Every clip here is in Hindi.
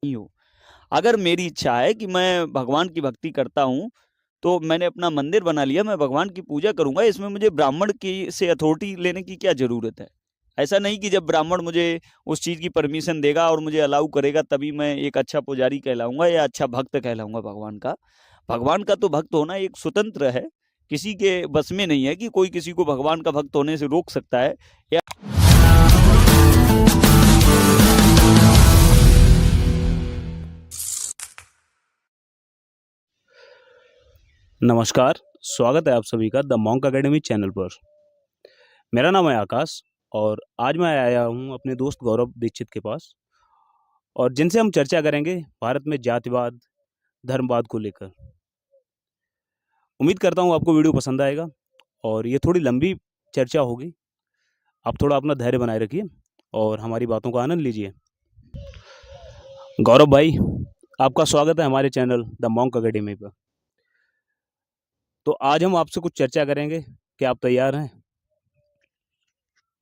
नहीं हो। अगर मेरी इच्छा है कि मैं भगवान की भक्ति करता हूँ, तो मैंने अपना मंदिर बना लिया, मैं भगवान की पूजा करूँगा, इसमें मुझे ब्राह्मण की से अथॉरिटी लेने की क्या ज़रूरत है? ऐसा नहीं कि जब ब्राह्मण मुझे उस चीज़ की परमिशन देगा और मुझे अलाउ करेगा तभी मैं एक अच्छा पुजारी कहलाऊँगा या अच्छा भक्त कहलाऊँगा भगवान का। भगवान का तो भक्त होना एक स्वतंत्र है, किसी के बस में नहीं है कि कोई किसी को भगवान का भक्त होने से रोक सकता है या नमस्कार, स्वागत है आप सभी का द मॉन्क अकेडमी चैनल पर। मेरा नाम है आकाश और आज मैं आया हूँ अपने दोस्त गौरव दीक्षित के पास और जिनसे हम चर्चा करेंगे भारत में जातिवाद, धर्मवाद को लेकर। उम्मीद करता हूँ आपको वीडियो पसंद आएगा और ये थोड़ी लंबी चर्चा होगी। आप थोड़ा अपना धैर्य बनाए रखिए और हमारी बातों का आनंद लीजिए। गौरव भाई, आपका स्वागत है हमारे चैनल द मॉन्क अकेडमी पर। तो आज हम आपसे कुछ चर्चा करेंगे। क्या आप तैयार हैं?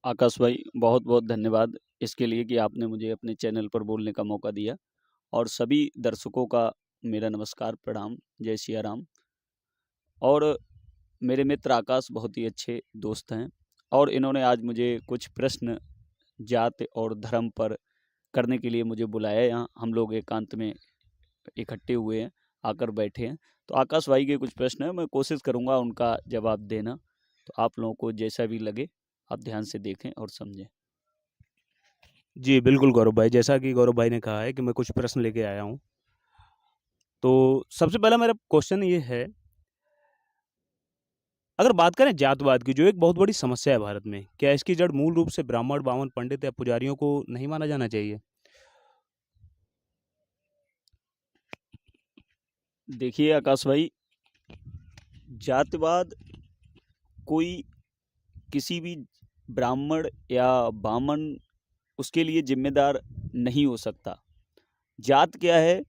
आकाश भाई बहुत-बहुत धन्यवाद इसके लिए कि आपने मुझे अपने चैनल पर बोलने का मौका दिया और सभी दर्शकों का मेरा नमस्कार, प्रणाम, जय सिया राम। और मेरे मित्र आकाश बहुत ही अच्छे दोस्त हैं और इन्होंने आज मुझे कुछ प्रश्न जाति और धर्म पर करने के लिए मुझे बुलाया है यहाँ। हम लोग एकांत में इकट्ठे हुए हैं, आकर बैठे हैं। तो आकाश भाई के कुछ प्रश्न हैं, मैं कोशिश करूँगा उनका जवाब देना। तो आप लोगों को जैसा भी लगे, आप ध्यान से देखें और समझें। जी, बिल्कुल गौरव भाई। जैसा कि गौरव भाई ने कहा है कि मैं कुछ प्रश्न लेके आया हूँ। तो सबसे पहला मेरा क्वेश्चन ये है, अगर बात करें जातवाद की, जो एक बहुत बड़ी समस्या है भारत में, क्या इसकी जड़ मूल रूप से ब्राह्मण, बामन, पंडित या पुजारियों को नहीं माना जाना चाहिए? देखिए आकाश भाई, जातिवाद कोई किसी भी ब्राह्मण या बामन उसके लिए जिम्मेदार नहीं हो सकता। जात क्या है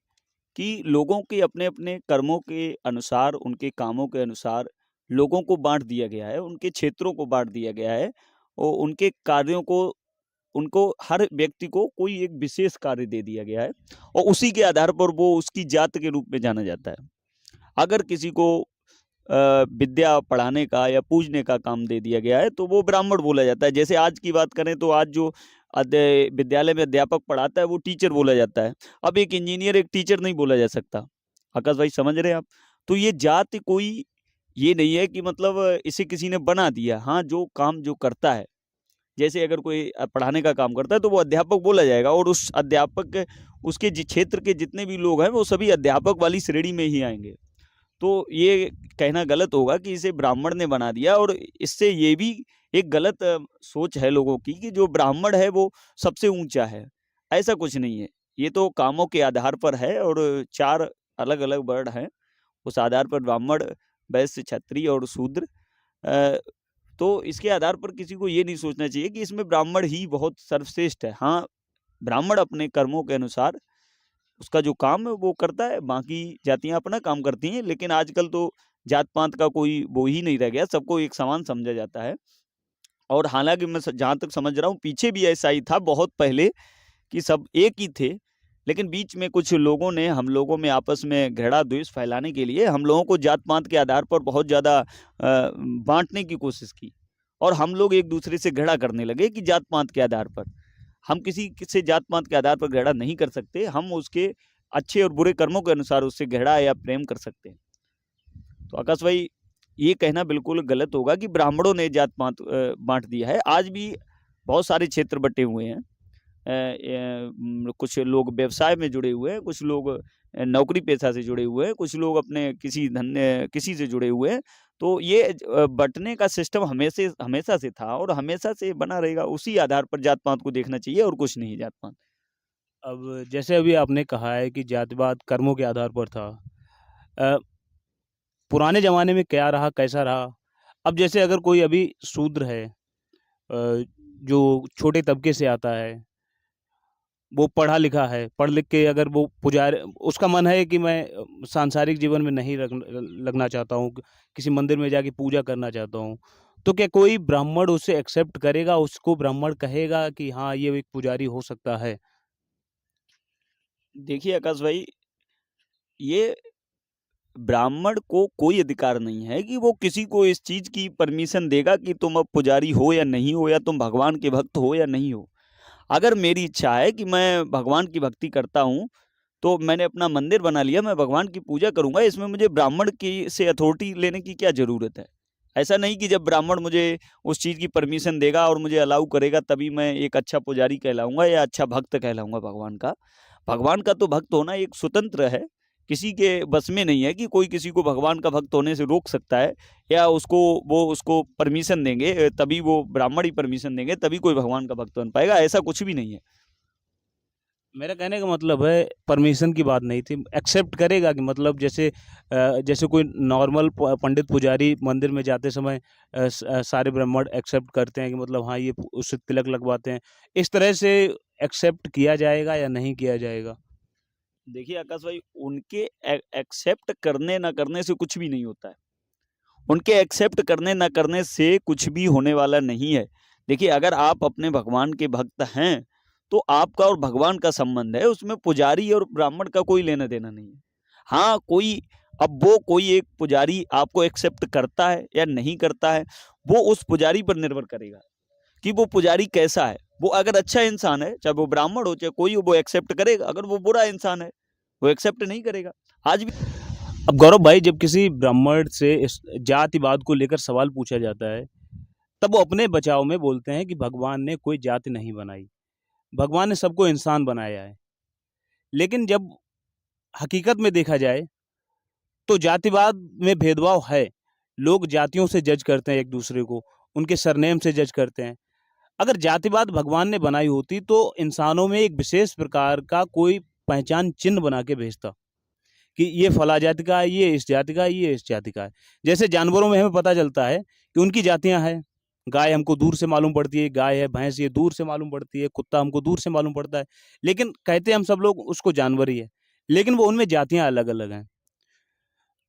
कि लोगों के अपने-अपने कर्मों के अनुसार, उनके कामों के अनुसार लोगों को बाँट दिया गया है, उनके क्षेत्रों को बाँट दिया गया है और उनके कार्यों को उनको हर व्यक्ति को कोई एक विशेष कार्य दे दिया गया है और उसी के आधार पर वो उसकी जात के रूप में जाना जाता है। अगर किसी को विद्या पढ़ाने का या पूजने का काम दे दिया गया है, तो वो ब्राह्मण बोला जाता है। जैसे आज की बात करें तो आज जो विद्यालय में अध्यापक पढ़ाता है, वो टीचर बोला जाता है। अब एक इंजीनियर एक टीचर नहीं बोला जा सकता। आकाश भाई समझ रहे हैं आप? तो ये जाति कोई ये नहीं है कि मतलब इसे किसी ने बना दिया। हाँ, जो काम जो करता है, जैसे अगर कोई पढ़ाने का काम करता है, तो वो अध्यापक बोला जाएगा और उस अध्यापक उसके क्षेत्र के जितने भी लोग हैं, वो सभी अध्यापक वाली श्रेणी में ही आएँगे। तो ये कहना गलत होगा कि इसे ब्राह्मण ने बना दिया और इससे ये भी एक गलत सोच है लोगों की कि जो ब्राह्मण है वो सबसे ऊंचा है। ऐसा कुछ नहीं है। ये तो कामों के आधार पर है और 4 अलग-अलग वर्ण हैं। उस आधार पर ब्राह्मण, वैश्य, क्षत्रिय और शूद्र। अ, तो इसके आधार पर किसी को ये नहीं सोचना चाहिए कि इसमें ब्राह्मण ही बहुत सर्वश्रेष्ठ है। हाँ, ब्राह्मण अपने कर्मों के अनुसार उसका जो काम है वो करता है, बाकी जातियाँ अपना काम करती हैं, लेकिन आजकल तो जात-पात का कोई वो ही नहीं रह गया, सबको एक समान समझा जाता है। और हालाँकि मैं जहाँ तक समझ रहा हूँ पीछे भी ऐसा ही था बहुत पहले कि सब एक ही थे, लेकिन बीच में कुछ लोगों ने हम लोगों में आपस में घृणा-द्वेष फैलाने के लिए हम लोगों को जात-पात के आधार पर बहुत ज़्यादा बाँटने की कोशिश की और हम लोग एक-दूसरे से घृणा करने लगे कि जात-पात के आधार पर। हम किसी से जात-पात के आधार पर घृणा नहीं कर सकते, हम उसके अच्छे और बुरे कर्मों के अनुसार उससे घृणा या प्रेम कर सकते हैं। तो आकाश भाई, ये कहना बिल्कुल गलत होगा कि ब्राह्मणों ने जात-पात बाँट दिया है। आज भी बहुत सारे क्षेत्र बँटे हुए हैं। कुछ लोग व्यवसाय में जुड़े हुए हैं, कुछ लोग नौकरी पेशा से जुड़े हुए हैं, कुछ लोग अपने किसी से जुड़े हुए हैं। तो ये बँटने का सिस्टम हमेशा से था और हमेशा से बना रहेगा। उसी आधार पर जात-पात को देखना चाहिए और कुछ नहीं जात-पात। अब जैसे अभी आपने कहा है कि जातिवाद कर्मों के आधार पर था। अ, पुराने ज़माने में क्या रहा, कैसा रहा? अब जैसे अगर कोई अभी शूद्र है, जो छोटे तबके से आता है, वो पढ़ा-लिखा है, पढ़ लिख के अगर वो उसका मन है कि मैं सांसारिक जीवन में नहीं लगना चाहता हूँ, किसी मंदिर में जाके पूजा करना चाहता हूँ। तो क्या कोई ब्राह्मण उसे एक्सेप्ट करेगा, उसको ब्राह्मण कहेगा कि हाँ, ये एक पुजारी हो सकता है? देखिए आकाश भाई, ये ब्राह्मण को कोई अधिकार नहीं है कि वो किसी को इस चीज की परमिशन देगा कि तुम अब पुजारी हो या नहीं हो, या तुम भगवान के भक्त हो या नहीं हो। अगर मेरी इच्छा है कि मैं भगवान की भक्ति करता हूँ, तो मैंने अपना मंदिर बना लिया, मैं भगवान की पूजा करूंगा, इसमें मुझे ब्राह्मण की से अथॉरिटी लेने की क्या जरूरत है। ऐसा नहीं कि जब ब्राह्मण मुझे उस चीज की परमिशन देगा और मुझे अलाउ करेगा तभी मैं एक अच्छा पुजारी कहलाऊंगा या अच्छा भक्त कहलाऊंगा भगवान का। भगवान का तो भक्त होना एक स्वतंत्र है, किसी के बस में नहीं है कि कोई किसी को भगवान का भक्त होने से रोक सकता है, या उसको परमिशन देंगे तभी वो ब्राह्मण ही परमिशन देंगे तभी कोई भगवान का भक्त बन पाएगा, ऐसा कुछ भी नहीं है। मेरा कहने का मतलब है परमिशन की बात नहीं थी, एक्सेप्ट करेगा कि मतलब जैसे कोई नॉर्मल पंडित पुजारी मंदिर में जाते समय सारे ब्राह्मण एक्सेप्ट करते हैं कि मतलब हाँ ये उससे तिलक लगवाते हैं, इस तरह से एक्सेप्ट किया जाएगा या नहीं किया जाएगा? देखिए आकाश भाई, उनके एक्सेप्ट करने ना करने से कुछ भी नहीं होता है। उनके एक्सेप्ट करने ना करने से कुछ भी होने वाला नहीं है। देखिए, अगर आप अपने भगवान के भक्त हैं, तो आपका और भगवान का संबंध है, उसमें पुजारी और ब्राह्मण का कोई लेना देना नहीं है। हाँ, कोई एक पुजारी आपको एक्सेप्ट करता है या नहीं करता है, वो उस पुजारी पर निर्भर करेगा कि वो पुजारी कैसा है। वो अगर अच्छा इंसान है, चाहे वो ब्राह्मण हो चाहे कोई हो, वो एक्सेप्ट करेगा। अगर वो बुरा इंसान है, वो एक्सेप्ट नहीं करेगा। आज भी अब गौरव भाई, जब किसी ब्राह्मण से इस जातिवाद को लेकर सवाल पूछा जाता है, तब वो अपने बचाव में बोलते हैं कि भगवान ने कोई जाति नहीं बनाई, भगवान ने सबको इंसान बनाया है। लेकिन जब हकीकत में देखा जाए तो जातिवाद में भेदभाव है। लोग जातियों से जज करते हैं एक दूसरे को, उनके सरनेम से जज करते हैं। अगर जातिवाद भगवान ने बनाई होती तो इंसानों में एक विशेष प्रकार का कोई पहचान चिन्ह बना के भेजता कि ये फला जाति का है, ये इस जाति का है, ये इस जाति का है। जैसे जानवरों में हमें पता चलता है कि उनकी जातियां हैं। गाय हमको दूर से मालूम पड़ती है, गाय है, भैंस ये दूर से मालूम पड़ती है, कुत्ता हमको दूर से मालूम पड़ता है। लेकिन कहते हम सब लोग उसको जानवर ही है, लेकिन वो उनमें जातियां अलग अलग हैं।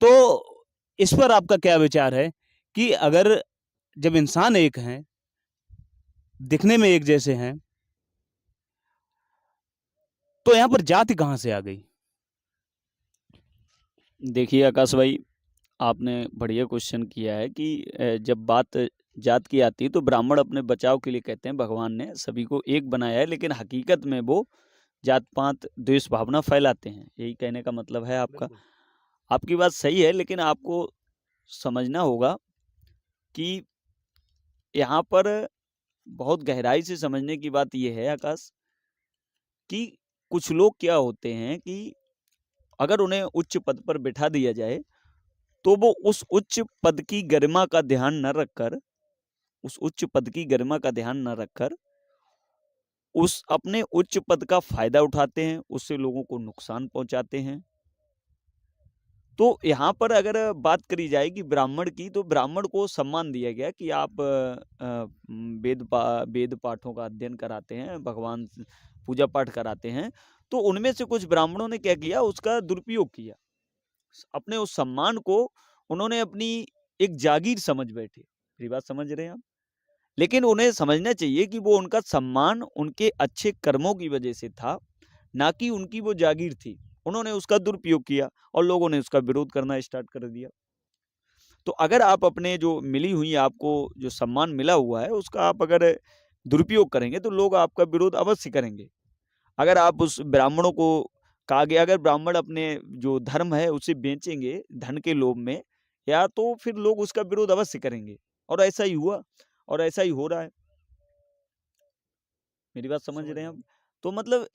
तो इस पर आपका क्या विचार है कि अगर जब इंसान एक हैं, दिखने में एक जैसे हैं, तो यहाँ पर जाति कहाँ से आ गई? देखिए आकाश भाई, आपने बढ़िया क्वेश्चन किया है कि जब बात जात की आती है तो ब्राह्मण अपने बचाव के लिए कहते हैं भगवान ने सभी को एक बनाया है, लेकिन हकीकत में वो जात पात द्वेष भावना फैलाते हैं। यही कहने का मतलब है आपका। बिल्कुल। आपकी बात सही है, लेकिन आपको समझना होगा कि यहाँ पर बहुत गहराई से समझने की बात यह है आकाश, कि कुछ लोग क्या होते हैं कि अगर उन्हें उच्च पद पर बिठा दिया जाए, तो वो उस उच्च पद की गरिमा का ध्यान न रखकर उस उच्च पद की गरिमा का ध्यान न रखकर उस अपने उच्च पद का फायदा उठाते हैं, उससे लोगों को नुकसान पहुंचाते हैं। तो यहाँ पर अगर बात करी जाए कि ब्राह्मण की, तो ब्राह्मण को सम्मान दिया गया कि आप वेद पाठों का अध्ययन कराते हैं, भगवान पूजा पाठ कराते हैं। तो उनमें से कुछ ब्राह्मणों ने क्या किया, उसका दुरुपयोग किया। अपने उस सम्मान को उन्होंने अपनी एक जागीर समझ बैठे। मेरी बात समझ रहे हैं आप? लेकिन उन्हें समझना चाहिए कि वो उनका सम्मान उनके अच्छे कर्मों की वजह से था, ना कि उनकी वो जागीर थी। उन्होंने उसका दुरुपयोग किया और लोगों ने उसका विरोध करना स्टार्ट कर दिया। तो अगर आप अपने जो मिली हुई आपको जो सम्मान मिला हुआ है, उसका आप अगर दुरुपयोग करेंगे तो लोग आपका विरोध अवश्य करेंगे। अगर आप उस ब्राह्मणों को कहा गया, अगर ब्राह्मण अपने जो धर्म है उसे बेचेंगे धन के लोभ में, या तो फिर लोग उसका विरोध अवश्य करेंगे। और ऐसा ही हुआ और ऐसा ही हो रहा है। मेरी बात समझ समझ रहे हैं रहा आप? हूँ। तो मतलब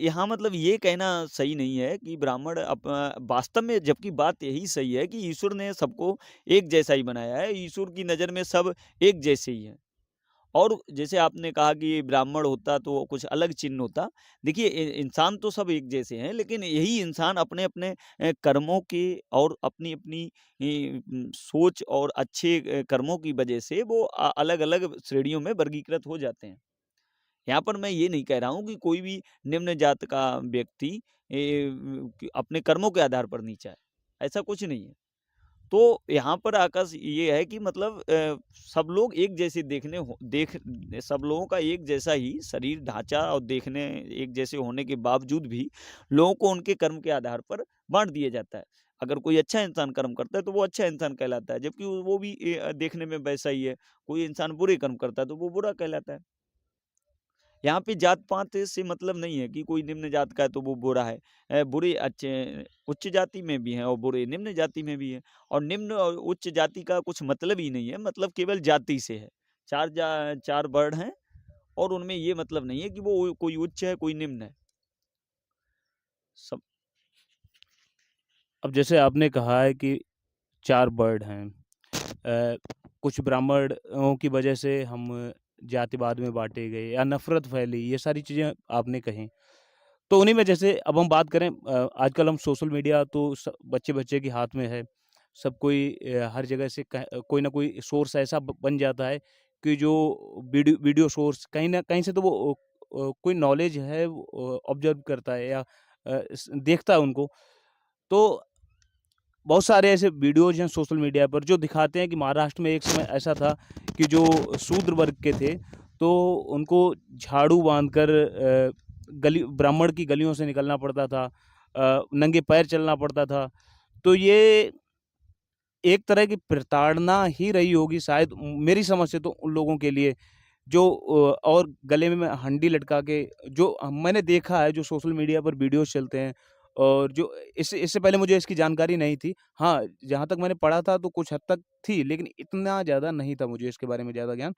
यहाँ मतलब ये कहना सही नहीं है कि ब्राह्मण वास्तव में, जबकि बात यही सही है कि ईश्वर ने सबको एक जैसा ही बनाया है। ईश्वर की नज़र में सब एक जैसे ही हैं। और जैसे आपने कहा कि ब्राह्मण होता तो कुछ अलग चिन्ह होता। देखिए, इंसान तो सब एक जैसे हैं, लेकिन यही इंसान अपने-अपने कर्मों के और अपनी-अपनी सोच और अच्छे कर्मों की वजह से वो अलग-अलग श्रेणियों में वर्गीकृत हो जाते हैं। यहाँ पर मैं ये नहीं कह रहा हूँ कि कोई भी निम्न जात का व्यक्ति अपने कर्मों के आधार पर नीचा है, ऐसा कुछ नहीं है। तो यहाँ पर आकाश ये है कि मतलब सब लोग एक जैसे सब लोगों का एक जैसा ही शरीर ढांचा और देखने एक जैसे होने के बावजूद भी लोगों को उनके कर्म के आधार पर बांट दिया जाता है। अगर कोई अच्छा इंसान कर्म करता है तो वो अच्छा इंसान कहलाता है, जबकि वो भी देखने में वैसा ही है। कोई इंसान बुरे कर्म करता है तो वो बुरा कहलाता है। यहाँ पे जात-पात से मतलब नहीं है कि कोई निम्न जात का है तो वो बुरा है। बुरे अच्छे उच्च जाति में भी हैं और बुरे निम्न जाति में भी हैं, और निम्न और उच्च जाति का कुछ मतलब ही नहीं है, मतलब केवल जाति से है। 4 वर्ण हैं और उनमें ये मतलब नहीं है कि वो कोई उच्च है, कोई निम्न है। सब अब जैसे आपने कहा है कि 4 बर्ड हैं। कुछ ब्राह्मणों की वजह से हम जातिवाद में बाँटे गए या नफ़रत फैली, ये सारी चीज़ें आपने कहीं। तो उन्हीं में जैसे अब हम बात करें, आजकल हम सोशल मीडिया तो बच्चे-बच्चे के हाथ में है। सब कोई हर जगह से कोई ना कोई सोर्स ऐसा बन जाता है कि जो वीडियो वीडियो सोर्स कहीं न कहीं से तो वो कोई नॉलेज है वो ऑब्ज़र्व करता है या देखता है उनको। तो बहुत सारे ऐसे वीडियोज़ हैं सोशल मीडिया पर जो दिखाते हैं कि महाराष्ट्र में एक समय ऐसा था कि जो शूद्र वर्ग के थे, तो उनको झाड़ू बाँधकर गली ब्राह्मण की गलियों से निकलना पड़ता था, नंगे पैर चलना पड़ता था। तो ये एक तरह की प्रताड़ना ही रही होगी शायद, मेरी समझ से तो उन लोगों के लिए जो और गले में हंडी लटका के जो मैंने देखा है, जो सोशल मीडिया पर वीडियोज़ चलते हैं और जो इससे इससे पहले मुझे इसकी जानकारी नहीं थी। हाँ, जहाँ तक मैंने पढ़ा था तो कुछ हद तक थी, लेकिन इतना ज़्यादा नहीं था मुझे इसके बारे में ज़्यादा ज्ञान।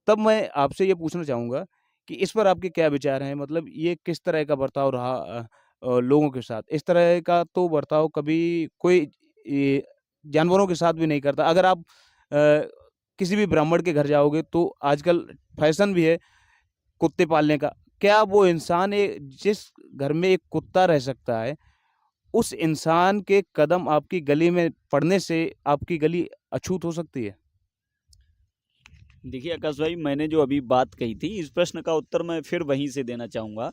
तब मैं आपसे ये पूछना चाहूँगा कि इस पर आपके क्या विचार हैं? मतलब ये किस तरह का बर्ताव रहा लोगों के साथ? इस तरह का तो बर्ताव कभी कोई ये जानवरों के साथ भी नहीं करता। अगर आप किसी भी ब्राह्मण के घर जाओगे तो आजकल फैशन भी है कुत्ते पालने का। क्या वो इंसान जिस घर में एक कुत्ता रह सकता है, उस इंसान के कदम आपकी गली में पड़ने से आपकी गली अछूत हो सकती है? देखिए आकाश भाई, मैंने जो अभी बात कही थी इस प्रश्न का उत्तर मैं फिर वहीं से देना चाहूँगा।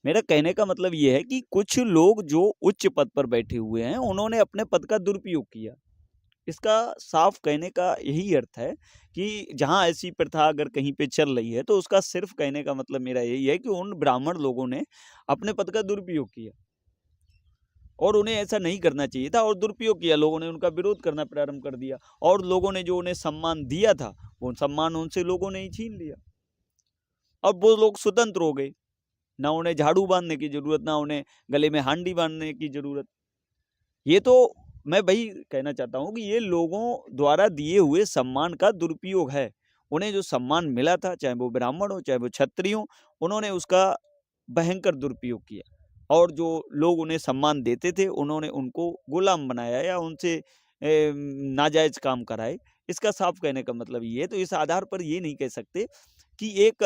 मेरा कहने का मतलब ये है कि कुछ लोग जो उच्च पद पर बैठे हुए हैं, उन्होंने अपने पद का दुरुपयोग किया। इसका साफ कहने का यही अर्थ है कि जहाँ ऐसी प्रथा अगर कहीं पे चल रही है, तो उसका सिर्फ कहने का मतलब मेरा यही है कि उन ब्राह्मण लोगों ने अपने पद का दुरुपयोग किया और उन्हें ऐसा नहीं करना चाहिए था, और दुरुपयोग किया। लोगों ने उनका विरोध करना प्रारंभ कर दिया, और लोगों ने जो उन्हें सम्मान दिया था, वो सम्मान उनसे लोगों ने ही छीन लिया। अब वो लोग स्वतंत्र हो गए, ना उन्हें झाड़ू बांधने की जरूरत, ना उन्हें गले में हांडी बांधने की जरूरत। ये तो मैं वही कहना चाहता हूँ कि ये लोगों द्वारा दिए हुए सम्मान का दुरुपयोग है। उन्हें जो सम्मान मिला था, चाहे वो ब्राह्मण हो, चाहे वो क्षत्रिय हो, उन्होंने उसका भयंकर दुरुपयोग किया, और जो लोग उन्हें सम्मान देते थे, उन्होंने उनको गुलाम बनाया या उनसे नाजायज़ काम कराए। इसका साफ कहने का मतलब ये है। तो इस आधार पर ये नहीं कह सकते कि एक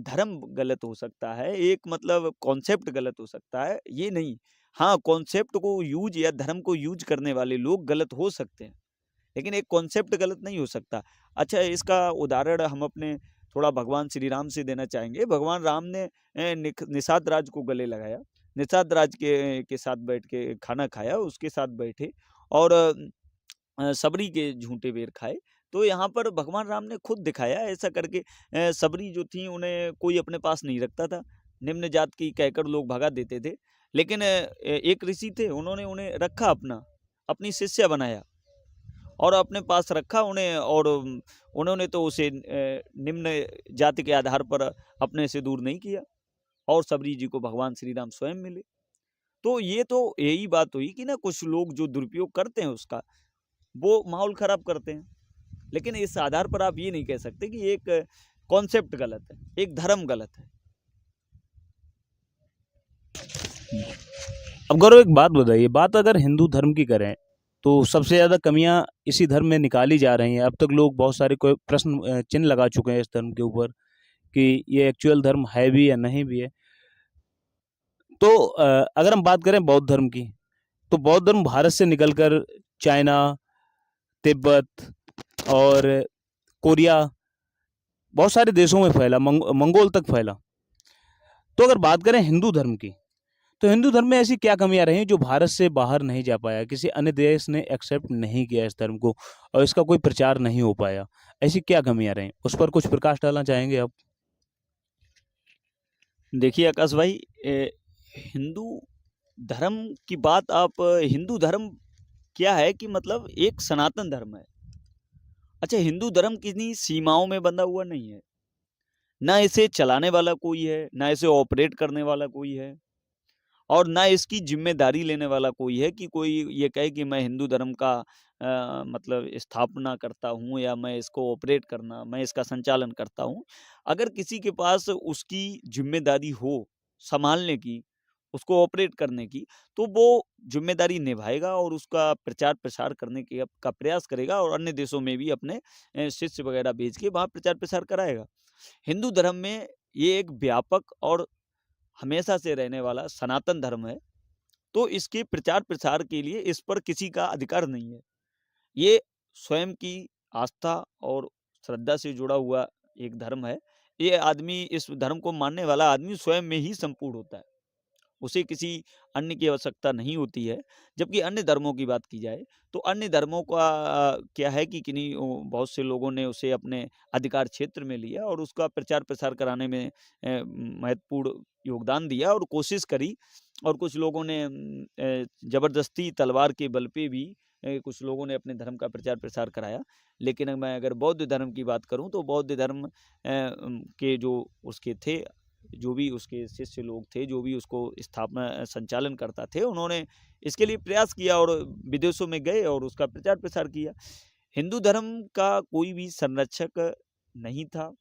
धर्म गलत हो सकता है, एक मतलब कॉन्सेप्ट गलत हो सकता है, ये नहीं। हाँ, कॉन्सेप्ट को यूज़ या धर्म को यूज़ करने वाले लोग गलत हो सकते हैं, लेकिन एक कॉन्सेप्ट गलत नहीं हो सकता। अच्छा, इसका उदाहरण हम अपने थोड़ा भगवान श्री राम से देना चाहेंगे। भगवान राम ने निषाद राज को गले लगाया, निषाद राज के साथ बैठ के खाना खाया, उसके साथ बैठे, और सबरी के झूठे बेर खाए। तो यहाँ पर भगवान राम ने खुद दिखाया ऐसा करके। सबरी जो थी उन्हें कोई अपने पास नहीं रखता था, निम्न जात की कहकर लोग भगा देते थे। लेकिन एक ऋषि थे, उन्होंने उन्हें रखा, अपनी शिष्या बनाया और अपने पास रखा उन्हें, और उन्होंने तो उसे निम्न जाति के आधार पर अपने से दूर नहीं किया, और सबरी जी को भगवान श्री राम स्वयं मिले। तो ये तो यही बात हुई कि ना, कुछ लोग जो दुरुपयोग करते हैं उसका, वो माहौल खराब करते हैं। लेकिन इस आधार पर आप ये नहीं कह सकते कि एक कॉन्सेप्ट गलत है, एक धर्म गलत है। अब गौरव एक बात बताइए, बात अगर हिंदू धर्म की करें तो सबसे ज़्यादा कमियां इसी धर्म में निकाली जा रही हैं। अब तक लोग बहुत सारे कोई प्रश्न चिन्ह लगा चुके हैं इस धर्म के ऊपर कि ये एक्चुअल धर्म है भी या नहीं भी है। तो अगर हम बात करें बौद्ध धर्म की, तो बौद्ध धर्म भारत से निकलकर चाइना, तिब्बत और कोरिया, बहुत सारे देशों में फैला, मंगोल तक फैला। तो अगर बात करें हिंदू धर्म की, तो हिंदू धर्म में ऐसी क्या कमियां रही जो भारत से बाहर नहीं जा पाया, किसी अन्य देश ने एक्सेप्ट नहीं किया इस धर्म को और इसका कोई प्रचार नहीं हो पाया? ऐसी क्या कमियां रही, उस पर कुछ प्रकाश डालना चाहेंगे आप? देखिए आकाश भाई, हिंदू धर्म की बात आप हिंदू धर्म क्या है कि मतलब एक सनातन धर्म है। अच्छा, हिंदू धर्म किन्हीं सीमाओं में बंधा हुआ नहीं है। ना इसे चलाने वाला कोई है, ना इसे ऑपरेट करने वाला कोई है, और ना इसकी ज़िम्मेदारी लेने वाला कोई है कि कोई ये कहे कि मैं हिंदू धर्म का मतलब स्थापना करता हूँ या मैं इसको ऑपरेट करना, मैं इसका संचालन करता हूँ। अगर किसी के पास उसकी ज़िम्मेदारी हो सँभालने की, उसको ऑपरेट करने की, तो वो ज़िम्मेदारी निभाएगा और उसका प्रचार-प्रसार करने की का प्रयास करेगा और अन्य देशों में भी अपने शिष्य वगैरह भेज के वहाँ प्रचार-प्रसार कराएगा। हिंदू धर्म में ये एक व्यापक और हमेशा से रहने वाला सनातन धर्म है, तो इसके प्रचार-प्रसार के लिए इस पर किसी का अधिकार नहीं है। ये स्वयं की आस्था और श्रद्धा से जुड़ा हुआ एक धर्म है। ये आदमी, इस धर्म को मानने वाला आदमी स्वयं में ही संपूर्ण होता है। उसे किसी अन्य की आवश्यकता नहीं होती है। जबकि अन्य धर्मों की बात की जाए, तो अन्य धर्मों का क्या है कि किन्हीं बहुत से लोगों ने उसे अपने अधिकार क्षेत्र में लिया और उसका प्रचार-प्रसार कराने में महत्वपूर्ण योगदान दिया और कोशिश करी, और कुछ लोगों ने ज़बरदस्ती तलवार के बल पे भी कुछ लोगों ने अपने धर्म का प्रचार-प्रसार कराया। लेकिन मैं अगर बौद्ध धर्म की बात करूँ, तो बौद्ध धर्म के जो उसके थे, जो भी उसके शिष्य लोग थे, जो भी उसको स्थापना संचालन करता थे, उन्होंने इसके लिए प्रयास किया और विदेशों में गए और उसका प्रचार-प्रसार किया। हिंदू धर्म का कोई भी संरक्षक नहीं था।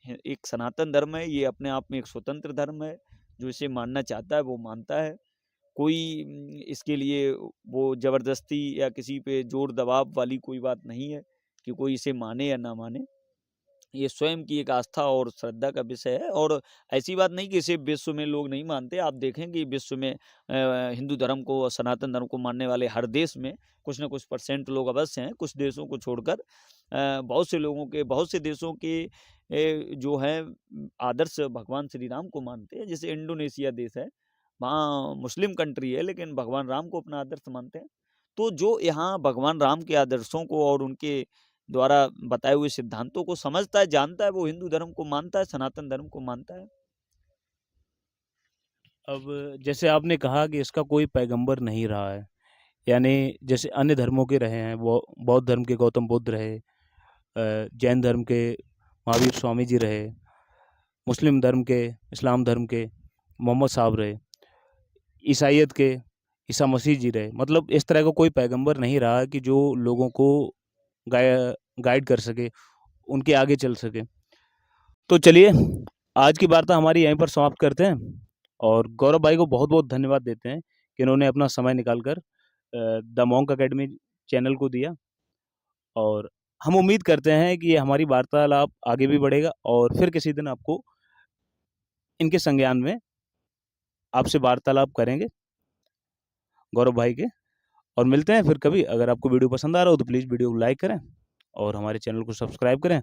एक सनातन धर्म है, ये अपने आप में एक स्वतंत्र धर्म है। जो इसे मानना चाहता है, वो मानता है। कोई इसके लिए वो ज़बरदस्ती या किसी पे ज़ोर दबाव वाली कोई बात नहीं है कि कोई इसे माने या ना माने। ये स्वयं की एक आस्था और श्रद्धा का विषय है, और ऐसी बात नहीं कि इसे विश्व में लोग नहीं मानते। आप देखें कि विश्व में हिंदू धर्म को और सनातन धर्म को मानने वाले हर देश में कुछ न कुछ परसेंट लोग अवश्य हैं। कुछ देशों को छोड़कर बहुत से देशों के जो हैं आदर्श भगवान श्री राम को मानते हैं। जैसे इंडोनेशिया देश है, वहाँ मुस्लिम कंट्री है, लेकिन भगवान राम को अपना आदर्श मानते हैं। तो जो यहाँ भगवान राम के आदर्शों को और उनके द्वारा बताए हुए सिद्धांतों को समझता है, जानता है, वो हिंदू धर्म को मानता है, सनातन धर्म को मानता है। अब जैसे आपने कहा कि इसका कोई पैगंबर नहीं रहा है, यानी जैसे अन्य धर्मों के रहे हैं, वो बौद्ध धर्म के गौतम बुद्ध रहे, जैन धर्म के महावीर स्वामी जी रहे, मुस्लिम धर्म के, इस्लाम धर्म के मोहम्मद साहब रहे, ईसाइयत के ईसा मसीह जी रहे। मतलब इस तरह का कोई पैगंबर नहीं रहा कि जो लोगों को गाइड कर सके, उनके आगे चल सके। तो चलिए, आज की वार्ता हमारी यहीं पर समाप्त करते हैं और गौरव भाई को बहुत-बहुत धन्यवाद देते हैं कि इन्होंने अपना समय निकाल कर द मोंक अकेडमी चैनल को दिया, और हम उम्मीद करते हैं कि ये हमारी वार्तालाप आगे भी बढ़ेगा और फिर किसी दिन आपको इनके संज्ञान में आपसे वार्तालाप करेंगे गौरव भाई के, और मिलते हैं फिर कभी। अगर आपको वीडियो पसंद आ रहा हो तो प्लीज़ वीडियो को लाइक करें और हमारे चैनल को सब्सक्राइब करें।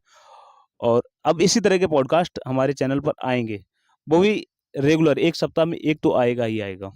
और अब इसी तरह के पॉडकास्ट हमारे चैनल पर आएँगे, वो भी रेगुलर, 1 सप्ताह में 1 तो आएगा ही आएगा।